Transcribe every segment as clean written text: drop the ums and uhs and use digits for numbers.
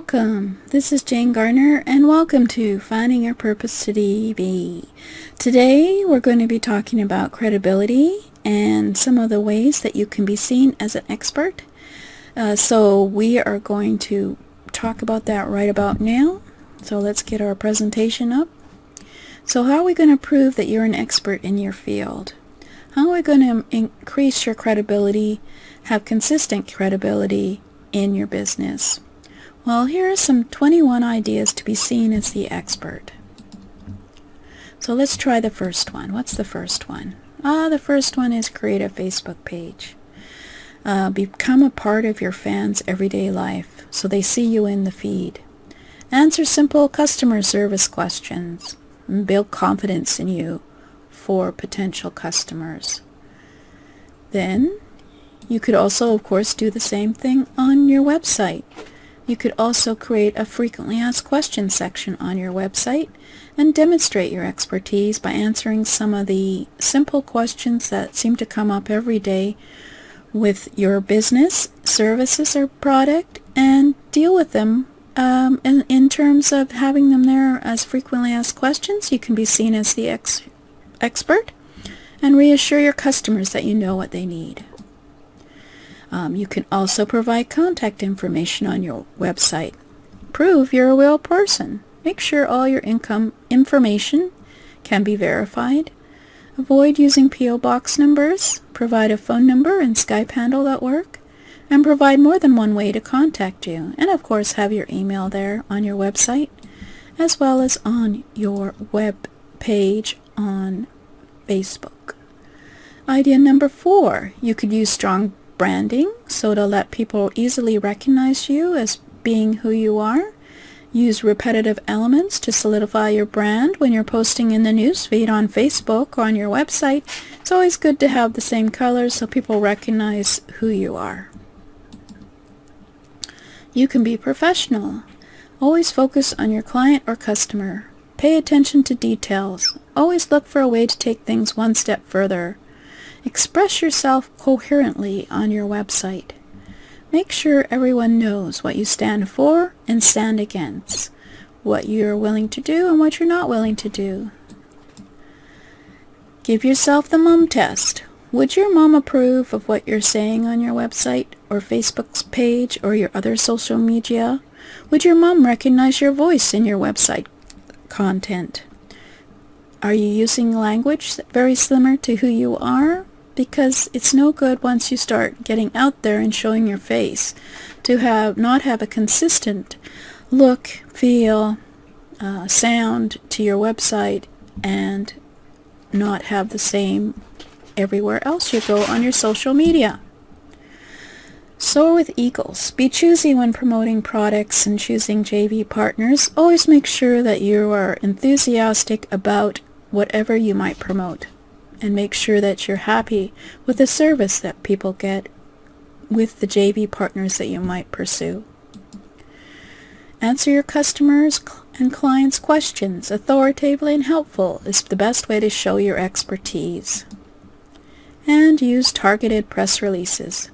Welcome. This is Jane Gardner, and welcome to Finding Your Purpose TV. Today, we're going to be talking about credibility and some of the ways that you can be seen as an expert. So we are going to talk about that right about now. So let's get our presentation up. So how are we going to prove that you're an expert in your field? How are we going to increase your credibility, have consistent credibility in your business? Well, here are some 21 ideas to be seen as the expert. So let's try the first one. What's the first one? The first one is create a Facebook page. Become a part of your fans' everyday life so they see you in the feed. Answer simple customer service questions and build confidence in you for potential customers. Then you could also, of course, do the same thing on your website. You could also create a frequently asked questions section on your website and demonstrate your expertise by answering some of the simple questions that seem to come up every day with your business, services, or product, and deal with them. In terms of having them there as frequently asked questions, you can be seen as the expert and reassure your customers that you know what they need. You can also provide contact information on your website. Prove you're a real person. Make sure all your income information can be verified. Avoid using P.O. Box numbers. Provide a phone number and Skype handle that work. And provide more than one way to contact you. And of course have your email there on your website as well as on your web page on Facebook. Idea number 4. You could use strong branding so to let people easily recognize you as being who you are. Use repetitive elements to solidify your brand when you're posting in the newsfeed on Facebook or on your website. It's always good to have the same colors so people recognize who you are. You can be professional. Always focus on your client or customer. Pay attention to details. Always look for a way to take things one step further. Express yourself coherently on your website. Make sure everyone knows what you stand for and stand against, what you're willing to do and what you're not willing to do. Give yourself the mom test. Would your mom approve of what you're saying on your website or Facebook's page or your other social media? Would your mom recognize your voice in your website content? Are you using language very similar to who you are? Because it's no good once you start getting out there and showing your face to not have a consistent look, feel, sound to your website and not have the same everywhere else you go on your social media. Soar with eagles. Be choosy when promoting products and choosing JV partners. Always make sure that you are enthusiastic about whatever you might promote. And make sure that you're happy with the service that people get with the JV partners that you might pursue. Answer your customers' and clients' questions authoritatively and helpful is the best way to show your expertise. And use targeted press releases.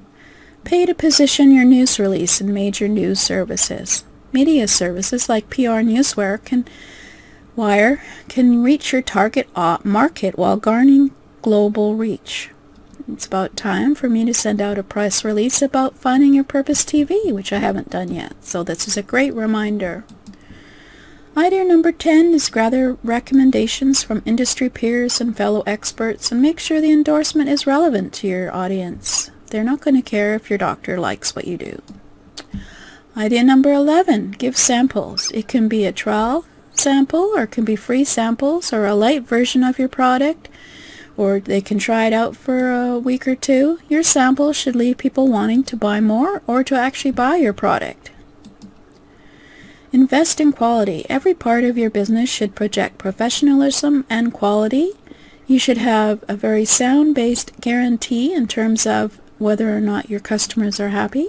Pay to position your news release in major news services. Media services like PR Newswire can reach your target market while garnering global reach. It's about time for me to send out a press release about Finding Your Purpose TV, which I haven't done yet, so this is a great reminder. Idea number 10 is gather recommendations from industry peers and fellow experts and make sure the endorsement is relevant to your audience. They're not going to care if your doctor likes what you do. Idea number 11, give samples. It can be a trial sample or it can be free samples or a light version of your product, or they can try it out for a week or two. Your sample should leave people wanting to buy more or to actually buy your product. Invest in quality. Every part of your business should project professionalism and quality. You should have a very sound-based guarantee in terms of whether or not your customers are happy.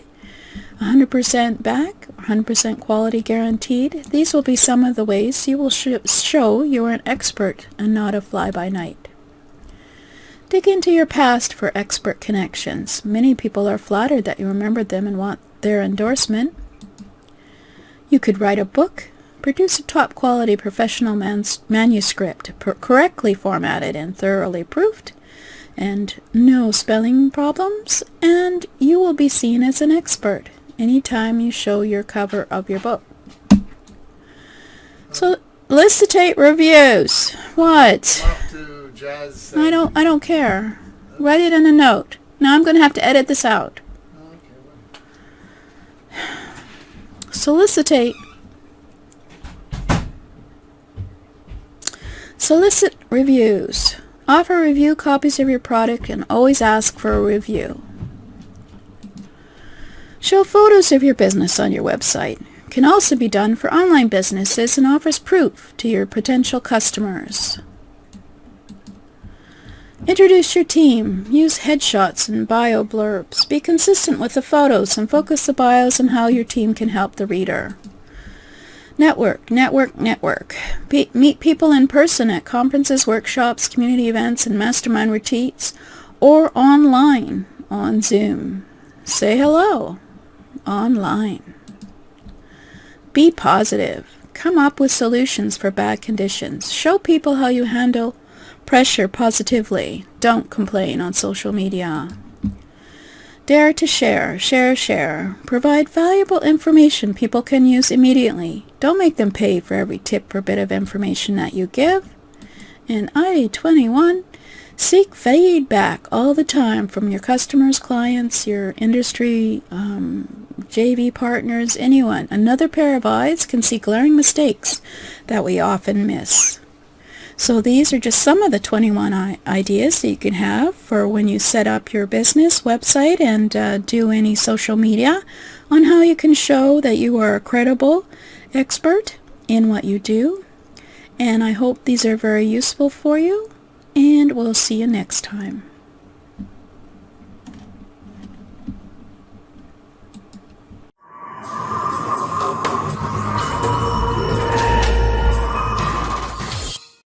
100% back, 100% quality guaranteed. These will be some of the ways you will show you are an expert and not a fly-by-night. Dig into your past for expert connections. Many people are flattered that you remembered them and want their endorsement. You could write a book, produce a top-quality professional manuscript, correctly formatted and thoroughly proofed, and no spelling problems, and you will be seen as an expert anytime you show your cover of your book. Solicitate reviews. What? Off to Jazz. I don't care. Write it in a note. Now I'm going to have to edit this out. Solicit reviews. Offer review copies of your product and always ask for a review. Show photos of your business on your website. Can also be done for online businesses and offers proof to your potential customers. Introduce your team. Use headshots and bio blurbs. Be consistent with the photos and focus the bios on how your team can help the reader. Network. Meet people in person at conferences, workshops, community events, and mastermind retreats, or online on Zoom. Say hello online. Be positive. Come up with solutions for bad conditions. Show people how you handle pressure positively. Don't complain on social media. Dare to share. Share. Provide valuable information people can use immediately. Don't make them pay for every tip or bit of information that you give. And ID 21, seek feedback all the time from your customers, clients, your industry, JV partners, anyone. Another pair of eyes can see glaring mistakes that we often miss. So these are just some of the 21 ideas that you can have for when you set up your business website and do any social media on how you can show that you are a credible expert in what you do. And I hope these are very useful for you, and we'll see you next time.